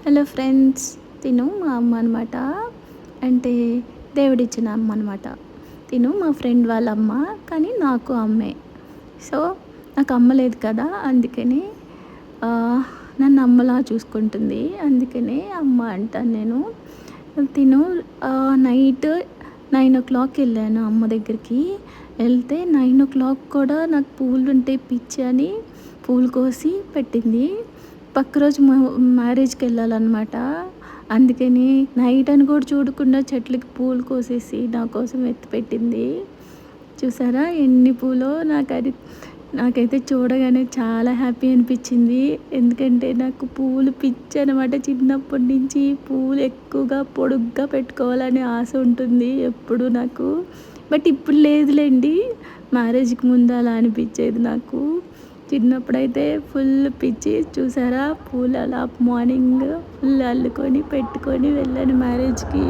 Hello friends, తిను మా అమ్మ అనమాట. అంటే దేవుడిచ్చిన అమ్మ అనమాట. తిను మా ఫ్రెండ్ వాళ్ళ అమ్మ, కానీ నాకు అమ్మే. సో నాకు అమ్మ లేదు కదా, అందుకని నన్ను అమ్మలా చూసుకుంటుంది. అందుకనే అమ్మ అంటాను నేను. తిను నైట్ 9:00 వెళ్ళాను అమ్మ దగ్గరికి. వెళ్తే 9:00 కూడా నాకు పూలు ఉంటే పిచ్చి అని పూలు కోసి పెట్టింది. పక్క రోజు మ్యారేజ్కి వెళ్ళాలన్నమాట. అందుకని నైట్ అని కూడా చూడకుండా చెట్లకి పూలు కోసేసి నా కోసం ఎత్తిపెట్టింది. చూసారా ఎన్ని పూలో. నాకైతే చూడగానే చాలా హ్యాపీ అనిపించింది. ఎందుకంటే నాకు పూలు పిచ్చి అనమాట. చిన్నప్పటి నుంచి పూలు ఎక్కువగా పొడుగ్గా పెట్టుకోవాలనే ఆశ ఉంటుంది ఎప్పుడు నాకు. బట్ ఇప్పుడు లేదులేండి, మ్యారేజ్కి ముందు అలా అనిపించేది నాకు. చిన్నప్పుడైతే ఫుల్ పిచ్చి. చూసారా పూలు అలా మార్నింగ్ ఫుల్ అల్లుకొని పెట్టుకొని వెళ్ళాను మ్యారేజ్కి.